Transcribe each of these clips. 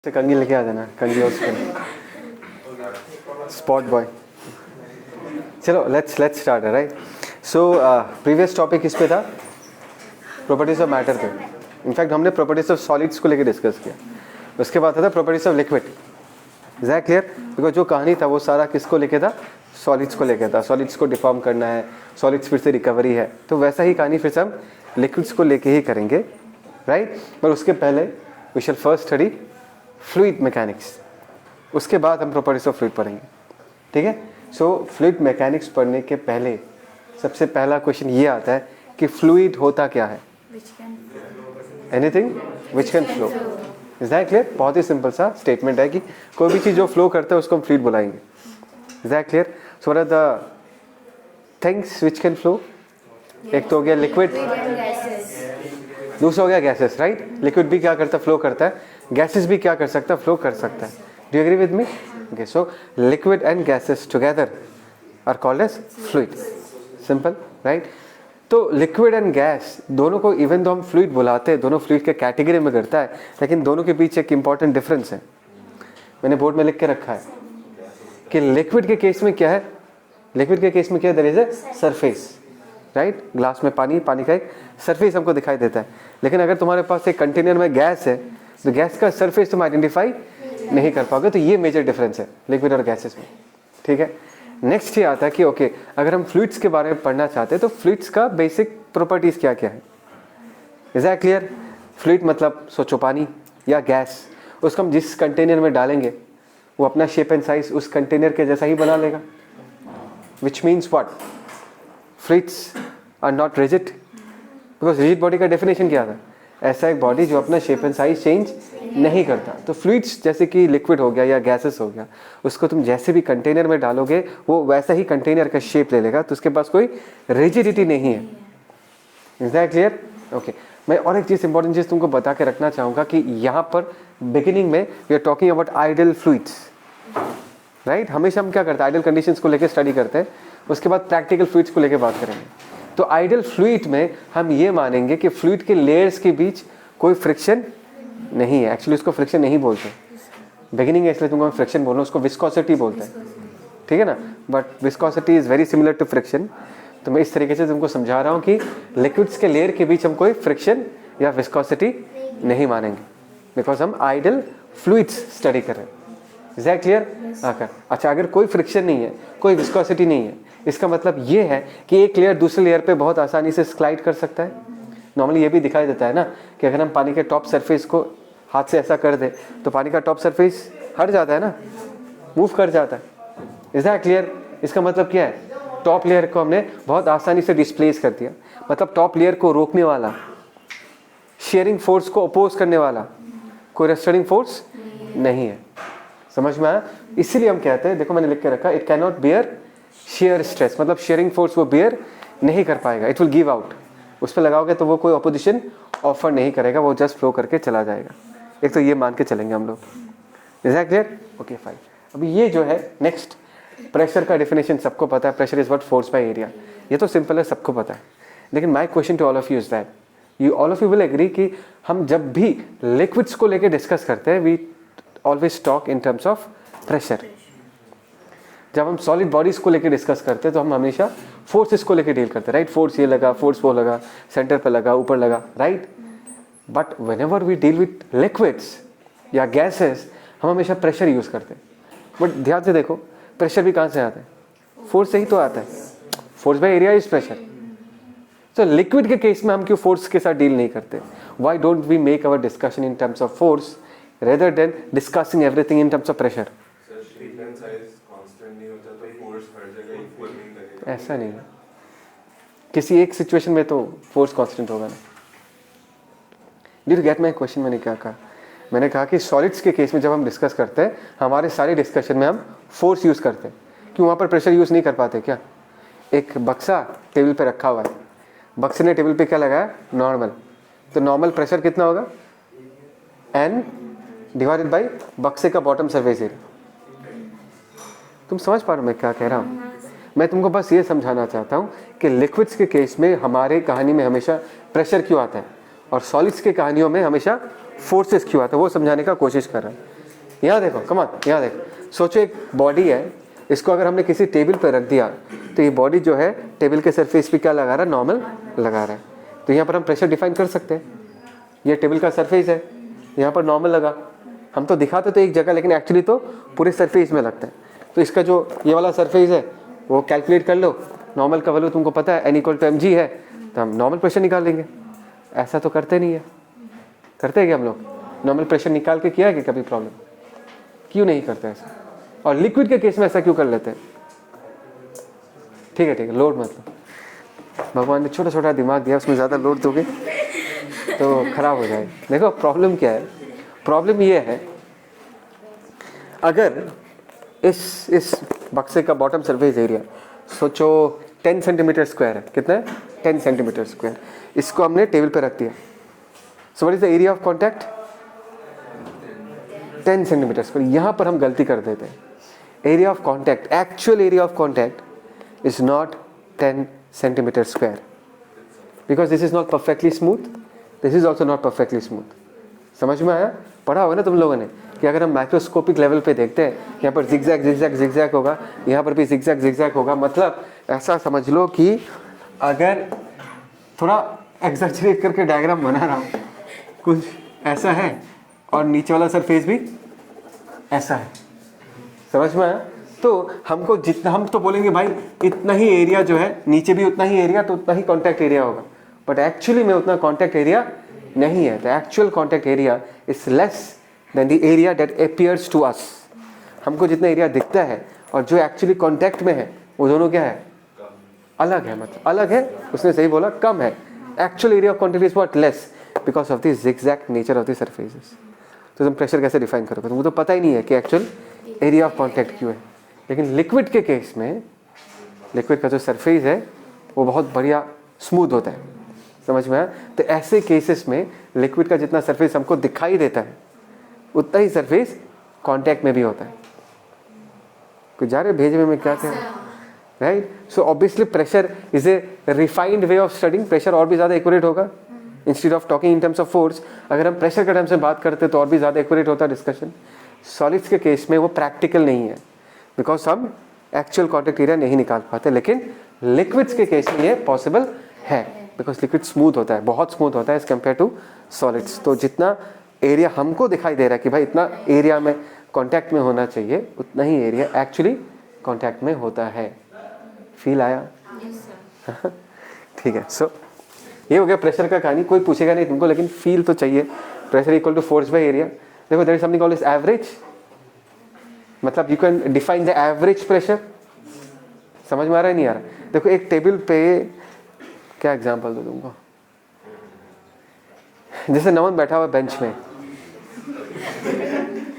से कंगी लेके आ जाना, कंगी और स्पॉट बॉय। चलो लेट्स स्टार्ट है राइट। सो प्रीवियस टॉपिक इस पे था, प्रॉपर्टीज ऑफ मैटर पे। इनफैक्ट हमने प्रॉपर्टीज ऑफ सॉलिड्स को लेके डिस्कस किया। उसके बाद था properties of liquid. Is that clear? Because जो कहानी था वो सारा किसको लेके था? सॉलिड्स को लेके था। सॉलिड्स को डिफॉर्म करना है, सॉलिड्स फिर से रिकवरी है, तो वैसा ही कहानी फिर से हम लिक्विड्स को लेके ही करेंगे राइट। पर उसके पहले we shall first study fluid mechanics, उसके बाद हम प्रॉपर्टीज ऑफ फ्लूइड पढ़ेंगे, ठीक है। सो फ्लूइड मैकेनिक्स पढ़ने के पहले सबसे पहला क्वेश्चन ये आता है कि फ्लूइड होता क्या है? Anything which can flow. Is that clear? बहुत ही सिंपल सा स्टेटमेंट है कि कोई भी चीज़ जो फ्लो करता है उसको हम फ्लूइड बुलाएंगे। Is that clear? So what are the things which can flow? एक तो हो गया लिक्विड, दूसरा हो गया गैसेस राइट। लिक्विड भी क्या करता है? फ्लो करता है। गैसेस भी क्या कर सकता है? फ्लो कर सकता है। Do you agree with me? Okay, so liquid and gases together are called as fluid. Simple right. तो लिक्विड एंड गैस दोनों को इवन दो हम फ्लूइड बुलाते हैं, दोनों फ्लूइड के कैटेगरी में करता है, लेकिन दोनों के बीच एक इंपॉर्टेंट डिफरेंस है। मैंने बोर्ड में लिख के रखा है कि लिक्विड के केस में क्या है? लिक्विड के केस में क्या है? There is a surface right. Glass में पानी, पानी का एक सरफेस हमको दिखाई देता है। लेकिन अगर तुम्हारे पास एक कंटेनर में गैस है तो गैस का सरफेस तुम आइडेंटिफाई नहीं कर पाओगे। तो ये मेजर डिफरेंस है लिक्विड और गैसेस में, ठीक है। नेक्स्ट ये आता है कि ओके, अगर हम फ्लूइड्स के बारे में पढ़ना चाहते हैं तो फ्लूइड्स का बेसिक प्रॉपर्टीज क्या क्या है? Is that clear? फ्लूइड मतलब सोचो पानी या गैस, उसको हम जिस कंटेनर में डालेंगे वो अपना शेप एंड साइज उस कंटेनर के जैसा ही बना लेगा। Which means what? Fluids are not rigid, because rigid body का डेफिनेशन क्या था? ऐसा एक बॉडी जो अपना शेप एंड साइज चेंज नहीं करता। तो फ्लूइड्स जैसे कि लिक्विड हो गया या गैसेस हो गया, उसको तुम जैसे भी कंटेनर में डालोगे वो वैसा ही कंटेनर का शेप ले लेगा, तो उसके पास कोई रिजिडिटी नहीं है। Is that clear? ओके, मैं और एक चीज़ इंपॉर्टेंट चीज़ तुमको बता के रखना चाहूँगा कि यहाँ पर बिगिनिंग में we are talking about ideal fluids right. हमेशा हम क्या करते हैं? आइडियल कंडीशंस को लेकर स्टडी करते हैं, उसके बाद प्रैक्टिकल फ्लूइड्स को लेकर बात करेंगे। तो आइडियल फ्लूइड में हम ये मानेंगे कि फ्लूइड के लेयर्स के बीच कोई फ्रिक्शन नहीं है। एक्चुअली उसको फ्रिक्शन नहीं बोलते, बिगिनिंग है इसलिए तुमको फ्रिक्शन बोल रहा हूँ, उसको विस्कोसिटी बोलते हैं, ठीक है ना। But viscosity is very similar to friction. तो मैं इस तरीके से तुमको समझा रहा हूँ कि लिक्विड्स के लेयर के बीच हम कोई फ्रिक्शन या विस्कोसिटी नहीं मानेंगे, बिकॉज हम आइडियल फ्लूइड्स स्टडी कर रहे हैं। Is that clear? अच्छा, अगर कोई फ्रिक्शन नहीं है, कोई विस्कोसिटी नहीं है, इसका मतलब ये है कि एक लेयर दूसरे लेयर पे बहुत आसानी से स्लाइड कर सकता है। नॉर्मली ये भी दिखाई देता है ना कि अगर हम पानी के टॉप सरफेस को हाथ से ऐसा कर दे तो पानी का टॉप सरफेस हट जाता है ना, मूव कर जाता है। Is that clear? इसका मतलब क्या है? टॉप लेयर को हमने बहुत आसानी से डिस्प्लेस कर दिया। मतलब टॉप लेयर को रोकने वाला, शेयरिंग फोर्स को अपोज करने वाला कोई रेस्ट्रेनिंग फोर्स नहीं है। समझ में आया? इसीलिए हम कहते हैं, देखो मैंने लिख के रखा, it can not bear shear stress. मतलब शेयरिंग फोर्स वो बियर नहीं कर पाएगा, इट विल गिव आउट। उस पर लगाओगे तो वो कोई अपोजिशन ऑफर नहीं करेगा, वो जस्ट फ्लो करके चला जाएगा। एक तो ये मान के चलेंगे हम लोग। Is that clear? Okay fine. अभी ये जो है नेक्स्ट, प्रेशर का डेफिनेशन सबको पता है। Pressure is what? Force by area. ये तो सिंपल है, सबको पता है। लेकिन my question to all of you is that you all of you will agree कि हम जब भी लिक्विड्स को लेकर डिस्कस करते हैं we always talk in terms of pressure. जब हम सॉलिड बॉडीज को लेकर डिस्कस करते हैं तो हम हमेशा फोर्सेस को लेकर डील करते हैं राइट। फोर्स ये लगा, फोर्स वो लगा, सेंटर पे लगा, ऊपर लगा, right. But whenever we deal with liquids या गैसेस हम हमेशा प्रेशर यूज करते हैं। बट ध्यान से देखो, प्रेशर भी कहाँ से आता है? फोर्स से ही तो आता है। Force by area is pressure. तो लिक्विड के केस में हम क्यों फोर्स के साथ डील नहीं करते? Why don't we make our discussion in terms of force rather than discussing everything in terms of pressure? ऐसा नहीं है, किसी एक सिचुएशन में तो फोर्स कांस्टेंट होगा ना। Did you get my question? मैंने क्या कहा? मैंने कहा कि सॉलिड्स के केस में जब हम डिस्कस करते हैं हमारे सारे डिस्कशन में हम फोर्स यूज करते हैं। क्यों? वहाँ पर प्रेशर यूज नहीं कर पाते क्या? एक बक्सा टेबल पे रखा हुआ है, बक्से ने टेबल पे क्या लगाया? नॉर्मल। तो नॉर्मल प्रेशर कितना होगा? N डिवाइडेड बाई बक्से का बॉटम सरफेस एरिया। तुम समझ पा रहे हो मैं क्या कह रहा हूँ? मैं तुमको बस ये समझाना चाहता हूँ कि लिक्विड्स के केस में हमारे कहानी में हमेशा प्रेशर क्यों आता है और सॉलिड्स के कहानियों में हमेशा फोर्सेस क्यों आते हैं वो समझाने का कोशिश कर रहा है। यहाँ देखो, कम ऑन, यहाँ देखो, सोचो एक बॉडी है, इसको अगर हमने किसी टेबल पर रख दिया तो ये बॉडी जो है टेबल के सरफेस पे क्या लगा रहा है, नॉर्मल लगा रहा है। तो यहाँ पर हम प्रेशर डिफाइन कर सकते हैं। ये टेबल का सरफेस है, यहाँ पर नॉर्मल लगा, हम तो दिखाते तो एक जगह लेकिन एक्चुअली तो पूरे सरफेस में लगता है। तो इसका जो ये वाला सरफेस है वो कैलकुलेट कर लो, नॉर्मल का वैल्यू तुमको पता है N=mg है, तो हम नॉर्मल प्रेशर निकाल लेंगे। ऐसा तो करते नहीं है, करते हैं क्या हम लोग? नॉर्मल प्रेशर निकाल के किया है कि कभी प्रॉब्लम? क्यों नहीं करते ऐसा? और लिक्विड के केस में ऐसा क्यों कर लेते हैं? ठीक है, लोड मत लो, भगवान ने छोटा छोटा दिमाग दिया, उसमें ज़्यादा लोड दोगे तो खराब हो जाएगा। देखो प्रॉब्लम क्या है, प्रॉब्लम ये है, अगर इस बक्से का बॉटम सरफेस एरिया सोचो 10 सेंटीमीटर स्क्वायर है, कितना है? 10 सेंटीमीटर स्क्वायर। इसको हमने टेबल पे रख दिया, so what is the area of contact? 10 centimetre square. यहाँ पर हम गलती कर देते हैं, area of contact, actual area of contact is not 10 centimetre square, because this is not perfectly smooth, this is also not perfectly smooth. समझ में आया? पढ़ा होगा ना तुम लोगों ने कि अगर हम माइक्रोस्कोपिक लेवल पे देखते हैं, यहाँ पर जिगजैग जिगजैग जिगजैग होगा, यहाँ पर भी जिगजैग जिगजैग होगा। मतलब ऐसा समझ लो कि अगर थोड़ा एग्जैजरेट करके डायग्राम बना रहा हूँ, कुछ ऐसा है और नीचे वाला सरफेस भी ऐसा है। समझ में आया? तो हमको जितना, हम तो बोलेंगे भाई इतना ही एरिया जो है, नीचे भी उतना ही एरिया, तो उतना ही कॉन्टैक्ट एरिया होगा, बट एक्चुअली में उतना कॉन्टैक्ट एरिया नहीं है। The actual contact area is less than the area that appears to us. हमको जितना एरिया दिखता है और जो एक्चुअली कॉन्टैक्ट में है वो दोनों क्या है? अलग है। मतलब अलग है, उसने सही बोला, कम है। Actual area of contact is what? Less, because of the zigzag nature of the surfaces. तो तुम प्रेशर कैसे डिफाइन करोगे? तुमको तो पता ही नहीं है कि एक्चुअल एरिया ऑफ कॉन्टैक्ट क्यों है। लेकिन लिक्विड के केस में, लिक्विड का जो सरफेस है वो बहुत बढ़िया स्मूथ होता है। समझ में आया? तो ऐसे केसेस में लिक्विड का जितना सरफेस हमको दिखाई देता है उतना ही सरफेस कांटेक्ट में भी होता है। कुछ जा रहे भेजे में क्या कह, right? So obviously pressure is a refined way of studying. Pressure और भी ज़्यादा एक्यूरेट होगा। Instead of talking in terms of force, अगर हम प्रेशर के टर्म्स में बात करते तो और भी ज़्यादा एक्यूरेट होता है डिस्कशन। सॉलिड्स के केस में वो प्रैक्टिकल नहीं है, बिकॉज हम एक्चुअल कॉन्टैक्ट एरिया नहीं निकाल पाते। लेकिन लिक्विड्स के केस में ये पॉसिबल है, बिकॉज लिक्विड स्मूथ होता है, बहुत स्मूथ होता है एज कम्पेयर टू सॉलिड्स। तो जितना एरिया हमको दिखाई दे रहा है कि भाई इतना एरिया में कांटेक्ट में होना चाहिए, उतना ही एरिया एक्चुअली कांटेक्ट में होता है। फील आया? ठीक है। सो ये हो गया प्रेशर का कहानी। कोई पूछेगा नहीं तुमको, लेकिन फील तो चाहिए। Pressure equal to force by area. देखो there is something called as average, मतलब you can define the average pressure. समझ में आ रहा है नहीं आ रहा? देखो एक टेबल पे क्या एग्जांपल दूं तुमको, जैसे नमन बैठा हुआ बेंच में,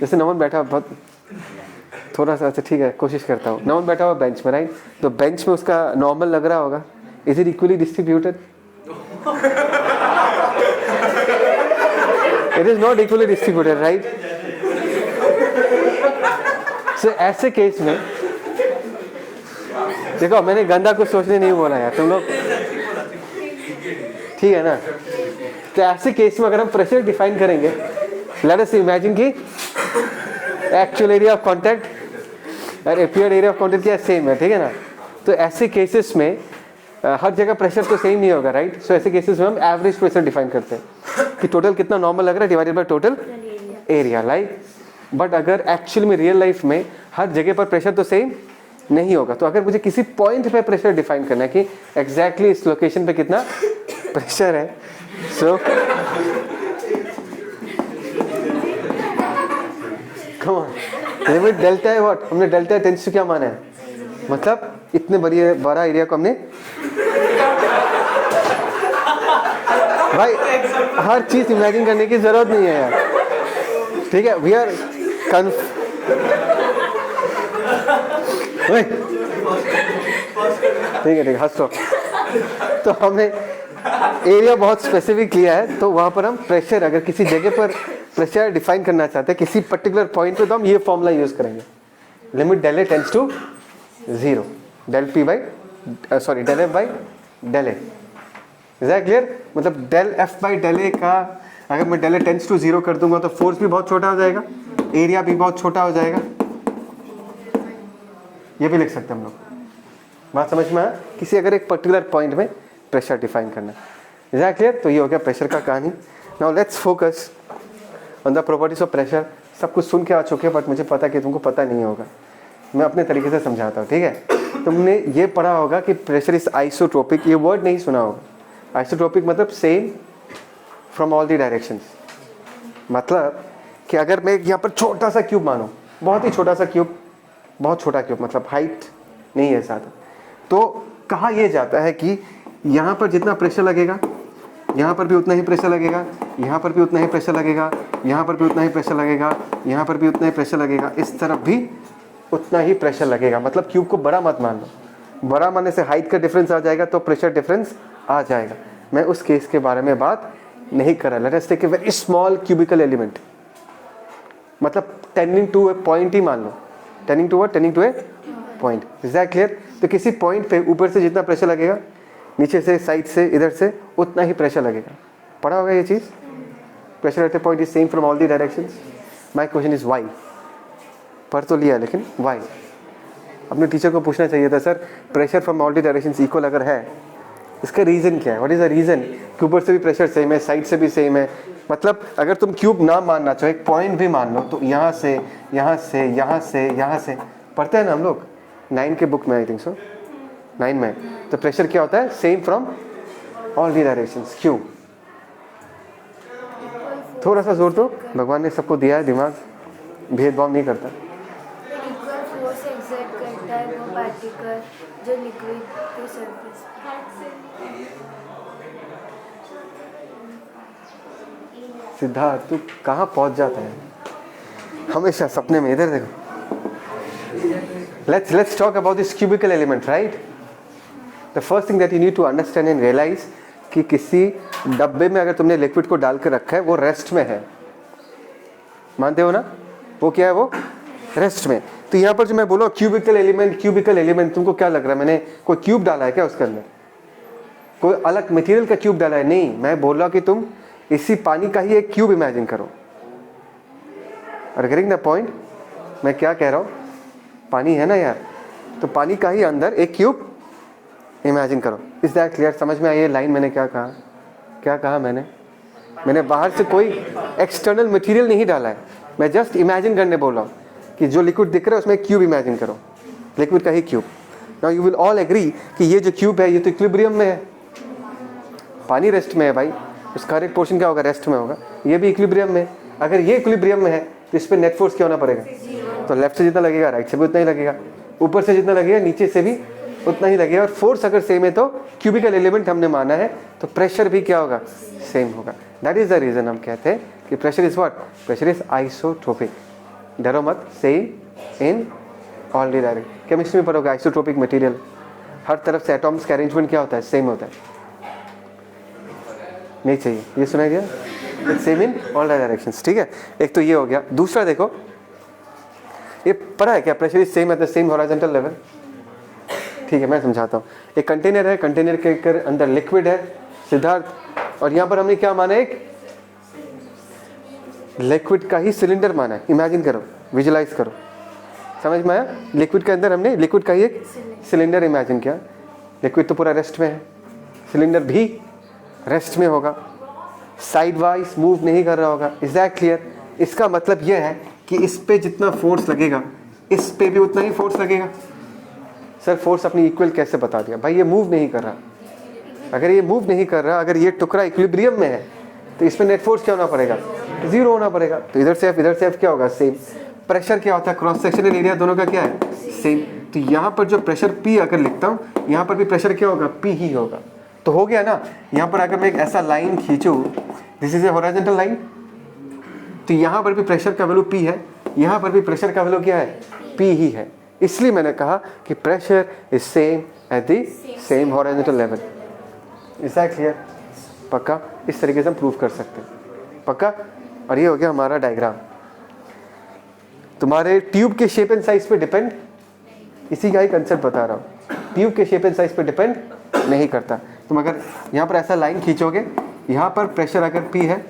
जैसे नमन बैठा, बहुत थोड़ा सा, अच्छा ठीक है कोशिश करता हूँ। नमन बैठा हुआ बेंच में, राइट? तो बेंच में उसका नॉर्मल लग रहा होगा। Is it equally distributed? It is not equally distributed, right? So ऐसे केस में देखो, मैंने गंदा कुछ सोचने नहीं बोला यार, तुम लोग ठीक है ना? तो ऐसे केस में अगर हम प्रेशर डिफाइन करेंगे, लेट अस इमेजिन कि एक्चुअल एरिया ऑफ कांटेक्ट और अपीयर्ड एरिया ऑफ कांटेक्ट क्या सेम है, ठीक है ना? तो ऐसे केसेस में हर जगह प्रेशर तो सेम नहीं होगा, राइट? सो ऐसे केसेस में हम एवरेज प्रेशर डिफाइन करते हैं कि टोटल कितना नॉर्मल लग रहा है divided by total area, like. But अगर एक्चुअल में रियल लाइफ में हर जगह पर प्रेशर तो सेम नहीं होगा, तो अगर मुझे किसी पॉइंट पे प्रेशर डिफाइन करना है कि एग्जैक्टली इस लोकेशन पे कितना प्रेशर है, सो कम ऑन, लिमिट डेल्टा है व्हाट? हमने डेल्टा टेंड्स टू क्या माना है? मतलब इतने बड़ा एरिया को हमने भाई हर चीज इमेजिन करने की जरूरत नहीं है यार, ठीक है? वी आर ठीक है हंस लो। तो हमने एरिया बहुत स्पेसिफिक लिया है, तो वहां पर हम प्रेशर, अगर किसी जगह पर प्रेशर डिफाइन करना चाहते हैं किसी पर्टिकुलर पॉइंट पे, तो हम ये फॉर्मूला यूज करेंगे, limit del A tends to 0, del P by sorry del F by del A. Is that clear? मतलब del F by del A का अगर मैं डेल टेंस टू 0 कर दूंगा तो फोर्स भी बहुत छोटा हो जाएगा, एरिया भी बहुत छोटा हो जाएगा। ये भी लिख सकते हैं हम लोग। बात समझ में आया? किसी अगर एक पर्टिकुलर पॉइंट में प्रेशर डिफाइन करना, इज दैट क्लियर? तो ये हो गया प्रेशर का कहानी। Now let's focus on the properties of pressure. सब कुछ सुन के आ चुके हैं, बट मुझे पता है कि तुमको पता नहीं होगा, मैं अपने तरीके से समझाता हूँ, ठीक है? तुमने ये पढ़ा होगा कि प्रेशर इज आइसोट्रोपिक, ये वर्ड नहीं सुना होगा। आइसोट्रोपिक मतलब same from all the directions. मतलब कि अगर मैं यहाँ पर छोटा सा क्यूब मानो, बहुत ही छोटा सा क्यूब, बहुत छोटा क्यूब मतलब हाइट नहीं है ज़्यादा, तो कहा यह जाता है कि यहाँ पर जितना प्रेशर लगेगा यहाँ पर भी उतना ही प्रेशर लगेगा, यहाँ पर भी उतना ही प्रेशर लगेगा, यहाँ पर भी उतना ही प्रेशर लगेगा, यहाँ पर भी उतना ही प्रेशर लगेगा, इस तरफ भी उतना ही प्रेशर लगेगा। मतलब क्यूब को बड़ा मत मान लो, बड़ा मानने से हाइट का डिफरेंस आ जाएगा तो प्रेशर डिफरेंस आ जाएगा। मैं उस केस के बारे में बात नहीं कर रहा। Let us take a very small cubical element, मतलब टेंडिंग टू ए पॉइंट ही मान लो, tending to a point. Is that clear? तो किसी पॉइंट पे ऊपर से जितना प्रेशर लगेगा, नीचे से, साइड से, इधर से उतना ही प्रेशर लगेगा। पढ़ा होगा ये चीज़? Pressure at a point is same from all the directions. My question is why? पढ़ तो लिया, लेकिन व्हाई? अपने टीचर को पूछना चाहिए था, sir pressure from all the directions equal अगर है, इसका रीज़न क्या है? व्हाट इज़ द रीज़न कि ऊपर से भी प्रेशर सेम है, साइड से भी सेम है? मतलब अगर तुम क्यूब ना मानना चाहो, एक पॉइंट भी मान लो, तो यहाँ से, यहाँ से, यहाँ से, यहाँ से, पढ़ते हैं ना हम लोग 9 के बुक में, आई थिंक सो 9 में। तो प्रेशर क्या होता है? Same from all the directions. क्यों? थोड़ा सा जोर दो, भगवान ने सबको दिया है दिमाग, भेदभाव नहीं करता। इक्वल फोर्स एक्सर्ट करता है वो पार्टिकल जो लिक्विड के सरफेस सिद्धार्थ तू कहाँ पहुँच जाता है हमेशा सपने में? इधर देखो। Let's talk about this cubical element, right? The first thing that you need to understand and realize कि किसी डब्बे में अगर तुमने लिक्विड को डाल कर रखा है, वो रेस्ट में है, मानते हो ना? वो क्या है? वो रेस्ट में। तो यहाँ पर जो मैं बोला क्यूबिकल एलिमेंट, तुमको क्या लग रहा है मैंने कोई क्यूब डाला है क्या उसके अंदर? कोई अलग मटेरियल का क्यूब डाला है? नहीं, मैं बोल रहा कि तुम इसी पानी का ही एक क्यूब इमेजिन करो। और गेटिंग द पॉइंट? मैं क्या कह रहा हूँ, पानी है ना यार, तो पानी का ही अंदर एक क्यूब इमेजिन करो। Is that clear? समझ में आई ये लाइन? मैंने क्या कहा? क्या कहा मैंने बाहर से कोई एक्सटर्नल मटेरियल नहीं डाला है, मैं जस्ट इमेजिन करने बोल रहा हूँ कि जो लिक्विड दिख रहा है उसमें क्यूब इमेजिन करो, लिक्विड का ही cube. Now you will all agree कि ये जो क्यूब है ये तो इक्विलिब्रियम में है, पानी रेस्ट में है भाई, उसका हर एक पोर्शन क्या होगा? रेस्ट में होगा। ये भी इक्विलिब्रियम में। अगर ये इक्विलिब्रियम में है तो इस पर नेट फोर्स क्या होना पड़ेगा? तो लेफ्ट से जितना लगेगा राइट से भी उतना ही लगेगा, ऊपर से जितना लगेगा नीचे से भी उतना ही लगेगा। और फोर्स अगर सेम है तो क्यूबिकल एलिमेंट हमने माना है, तो प्रेशर भी क्या होगा? सेम होगा। दैट इज द रीजन हम कहते हैं कि pressure is what? Pressure is isotropic. डरो मत, same in all the direction. Chemistry में पढ़ोगे आइसोट्रोपिक मटेरियल, हर तरफ से एटॉम्स का अरेंजमेंट क्या होता है? सेम होता है। नहीं चाहिए, ये सुनाई दिया? सेम इन ऑल डायरेक्शंस, ठीक है? एक तो ये हो गया। दूसरा देखो, ये पढ़ा है क्या? Pressure is same at the same horizontal level. ठीक है, मैं समझाता हूँ। एक कंटेनर है, कंटेनर के अंदर लिक्विड है सिद्धार्थ, और यहाँ पर हमने क्या माना? एक लिक्विड का ही सिलेंडर माना है। इमेजिन करो, विजुलाइज करो, समझ में आया? लिक्विड के अंदर हमने लिक्विड का ही एक सिलेंडर इमेजिन किया। लिक्विड तो पूरा रेस्ट में है, सिलेंडर भी रेस्ट में होगा, साइड वाइज मूव नहीं कर रहा होगा। Is that clear? इसका मतलब यह है कि इस पे जितना फोर्स लगेगा इस पे भी उतना ही फोर्स लगेगा। सर फोर्स अपनी इक्वल कैसे बता दिया? भाई ये मूव नहीं कर रहा। अगर ये मूव नहीं कर रहा, अगर ये टुकड़ा इक्विलिब्रियम में है, तो इसमें नेट फोर्स क्या होना पड़ेगा? 0 होना पड़ेगा। तो इधर से F क्या होगा? सेम। प्रेशर क्या होता है? क्रॉस सेक्शनल एरिया दोनों का क्या है? सेम। तो यहाँ पर जो प्रेशर P अगर लिखता हूँ, यहाँ पर भी प्रेशर क्या होगा? P ही होगा। तो हो गया ना? यहाँ पर अगर मैं एक ऐसा लाइन खींचूँ, this is a horizontal line, तो यहाँ पर भी प्रेशर का वैल्यू P है, यहाँ पर भी प्रेशर का वैल्यू क्या है? P ही है। इसलिए मैंने कहा कि pressure is same at the same horizontal level. Is that clear? पक्का? इस तरीके से हम प्रूव कर सकते हैं। पक्का? और ये हो गया हमारा डायग्राम। तुम्हारे ट्यूब के शेप एंड साइज पे डिपेंड, इसी का ही कंसेप्ट बता रहा हूँ। ट्यूब के शेप एंड साइज पे डिपेंड नहीं करता। तुम अगर यहाँ पर ऐसा लाइन खींचोगे, यहाँ पर प्रेशर अगर P है,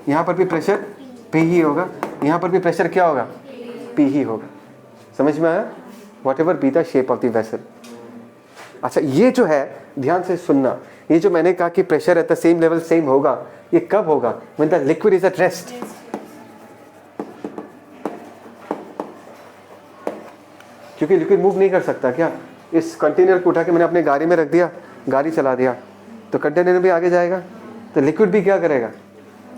यहाँ पर भी प्रेशर P ही होगा, यहाँ पर भी प्रेशर क्या होगा, P ही होगा। समझ में आया? What ever be the shape of the vessel. अच्छा, ये जो है ध्यान से सुनना, ये जो मैंने कहा कि pressure at the same level same होगा, ये कब होगा? When the liquid is at rest. क्योंकि लिक्विड मूव नहीं कर सकता क्या? इस कंटेनर को उठा के मैंने अपने गाड़ी में रख दिया, गाड़ी चला दिया, तो कंटेनर भी आगे जाएगा, तो लिक्विड भी क्या करेगा,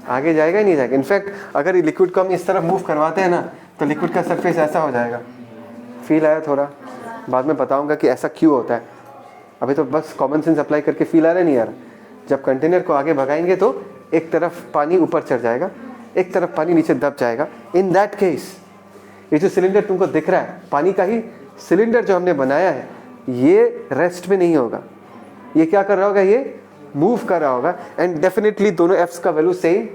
आगे जाएगा ही नहीं जाएगा। इनफैक्ट अगर लिक्विड को हम इस तरफ मूव करवाते हैं ना, तो लिक्विड का सरफेस ऐसा हो जाएगा। फील आया थोड़ा? बाद में बताऊंगा कि ऐसा क्यों होता है, अभी तो बस कॉमन सेंस अप्लाई करके फील आ रहा है नहीं यार। जब कंटेनर को आगे भगाएंगे तो एक तरफ पानी ऊपर चढ़ जाएगा, एक तरफ पानी नीचे दब जाएगा। इन दैट केस ये जो सिलेंडर तुमको दिख रहा है, पानी का ही सिलेंडर जो हमने बनाया है, ये रेस्ट में नहीं होगा, ये क्या कर रहा होगा, ये मूव कर रहा होगा। एंड डेफिनेटली दोनों एफ्स का वैल्यू सेम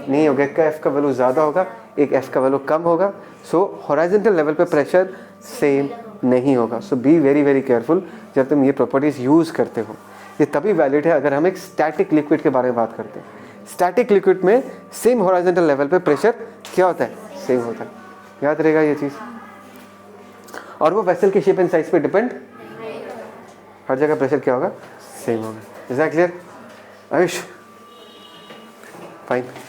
नहीं होगा, एक का एफ का वैल्यू ज़्यादा होगा, एक एफ का वैल्यू कम होगा। सो हॉरिजॉन्टल लेवल पे प्रेशर सेम नहीं होगा। सो बी वेरी वेरी केयरफुल जब तुम ये प्रॉपर्टीज़ यूज़ करते हो। ये तभी वैलिड है अगर हम एक स्टैटिक लिक्विड के बारे में बात करते हैं। स्टैटिक लिक्विड में सेम हॉरिजॉन्टल लेवल पे प्रेशर क्या होता है, सेम होता है। याद रहेगा ये चीज़। और वो वेसल के शेप एंड साइज पे डिपेंड, हर जगह प्रेशर क्या होगा, सेम होगा। Is that clear Ayush? Fine.